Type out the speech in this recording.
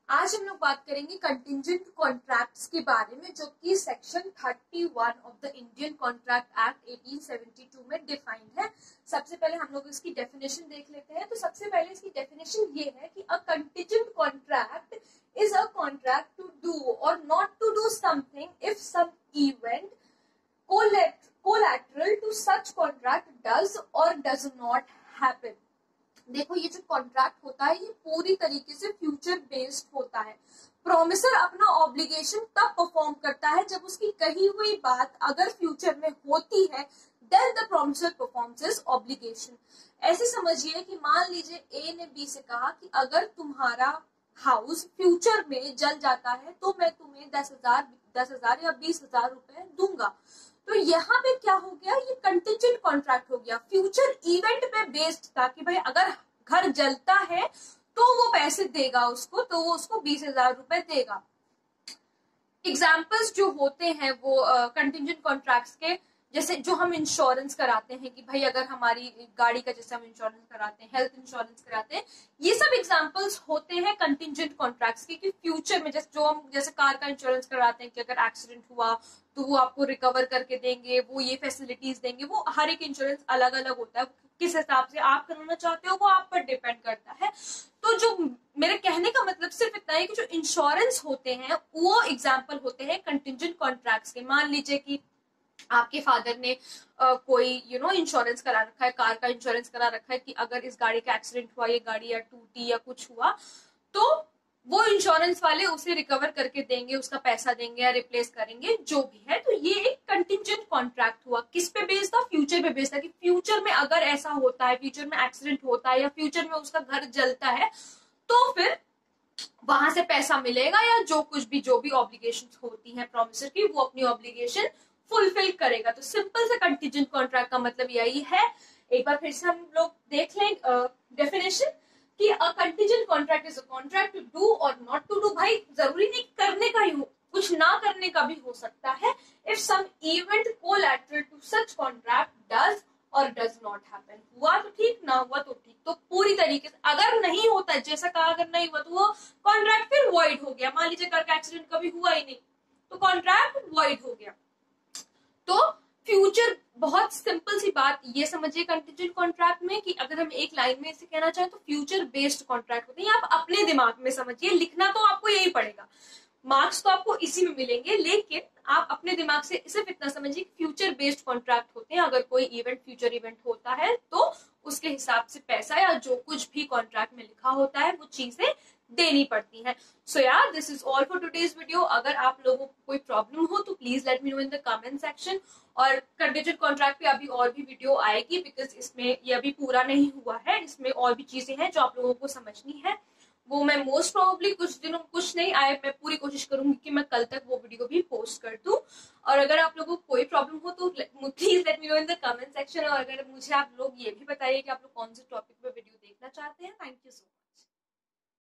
आज हम लोग बात करेंगे कंटिंजेंट कॉन्ट्रैक्ट्स के बारे में, जो कि section 31 of the Indian contract act 1872 में डिफाइंड है। सबसे पहले हम लोग इसकी डेफिनेशन देख लेते हैं। तो सबसे पहले इसकी डेफिनेशन ये है कि a contingent contract is a contract to do और not to do something if some event collateral to such contract does और डज नॉट हैपन। देखो, ये जो कॉन्ट्रैक्ट होता है ये पूरी तरीके से फ्यूचर बेस्ड होता है। प्रोमिसर अपना ऑब्लिगेशन तब परफॉर्म करता है जब उसकी कही हुई बात अगर फ्यूचर में होती है, then the promisor performs his obligation. ऐसे समझिए कि मान लीजिए ए ने बी से कहा कि अगर तुम्हारा हाउस फ्यूचर में जल जाता है तो मैं तुम्हें 10,000 या 20,000 रुपए दूंगा। तो यहाँ पे क्या हो गया, ये कंटिंजेंट कॉन्ट्रैक्ट हो गया, फ्यूचर इवेंट पे बेस्ड था कि भाई अगर घर जलता है तो वो पैसे देगा उसको, तो वो उसको 20,000 रुपए देगा। एग्जाम्पल्स जो होते हैं वो कंटिंजेंट कॉन्ट्रैक्ट्स के, जैसे जो हम इंश्योरेंस कराते हैं कि भाई अगर हमारी गाड़ी का जैसे हम इंश्योरेंस कराते हैं, हेल्थ इंश्योरेंस कराते हैं, ये सब एग्जांपल्स होते हैं कंटिंजेंट कॉन्ट्रैक्ट्स के कि फ्यूचर में जैसे कार का इंश्योरेंस कराते हैं कि अगर एक्सीडेंट हुआ तो वो आपको रिकवर करके देंगे, वो ये फैसिलिटीज देंगे। वो हर एक इंश्योरेंस अलग अलग होता है, किस हिसाब से आप कराना चाहते हो वो आप पर डिपेंड करता है। तो जो मेरे कहने का मतलब सिर्फ इतना है कि जो इंश्योरेंस होते हैं वो एग्जाम्पल होते हैं कंटिंजेंट कॉन्ट्रैक्ट्स के। मान लीजिए कि आपके फादर ने कोई इंश्योरेंस करा रखा है, कार का इंश्योरेंस करा रखा है कि अगर इस गाड़ी का एक्सीडेंट हुआ, ये गाड़ी या टूटी या कुछ हुआ, तो वो इंश्योरेंस वाले उसे रिकवर करके देंगे, उसका पैसा देंगे या रिप्लेस करेंगे, जो भी है। तो ये एक कंटिंजेंट कॉन्ट्रैक्ट हुआ। किस पे बेस्ड था? फ्यूचर पे बेस्ड था कि फ्यूचर में अगर ऐसा होता है, फ्यूचर में एक्सीडेंट होता है या फ्यूचर में उसका घर जलता है, तो फिर वहां से पैसा मिलेगा या जो भी ऑब्लिगेशन होती है प्रोमिसर की, वो अपनी ऑब्लिगेशन फुलफिल करेगा। तो सिंपल से कंटिंजेंट कॉन्ट्रैक्ट का मतलब यही है। एक बार फिर से हम लोग देख लें डेफिनेशन कि a contingent contract is a contract to do और नॉट टू डू। भाई जरूरी नहीं करने का ही हो, कुछ ना करने का भी हो सकता है। If some event collateral to such contract does और डज नॉट हैपन। हुआ तो ठीक, ना हुआ तो ठीक। तो पूरी तरीके से अगर नहीं होता है जैसा कहा, अगर नहीं हुआ तो वो कॉन्ट्रैक्ट फिर वॉइड हो गया। मान लीजिए कार का एक्सीडेंट कभी हुआ ही नहीं तो कॉन्ट्रैक्ट वॉइड हो गया। तो फ्यूचर, बहुत सिंपल सी बात ये समझिए कंटिंजेंट कॉन्ट्रैक्ट में कि अगर हम एक लाइन में इसे कहना चाहें तो फ्यूचर बेस्ड कॉन्ट्रैक्ट होते हैं। आप अपने दिमाग में समझिए, लिखना तो आपको यही पड़ेगा, मार्क्स तो आपको इसी में मिलेंगे, लेकिन आप अपने दिमाग से सिर्फ इतना समझिए कि फ्यूचर बेस्ड कॉन्ट्रैक्ट होते हैं। अगर कोई इवेंट फ्यूचर इवेंट होता है तो उसके हिसाब से पैसा या जो कुछ भी कॉन्ट्रैक्ट में लिखा होता है वो चीजें देनी पड़ती हैं। सो यार, this is all for today's video. अगर आप लोगों को कोई प्रॉब्लम हो तो please let me know in the comment section. और कंटिंजेंट कॉन्ट्रैक्ट पे अभी और भी वीडियो आएगी, बिकॉज इसमें ये अभी पूरा नहीं हुआ है, इसमें और भी चीजें हैं जो आप लोगों को समझनी है। वो मैं मोस्ट प्रोबेबली कुछ दिनों, कुछ नहीं आए, मैं पूरी कोशिश करूंगी कि मैं कल तक वो वीडियो भी पोस्ट कर दूं। और अगर आप लोगों को कोई प्रॉब्लम हो तो please let me know in the comment section. और अगर मुझे आप लोग ये भी बताइए कि आप लोग कौन से टॉपिक पे वीडियो देखना चाहते हैं। Thank you so much.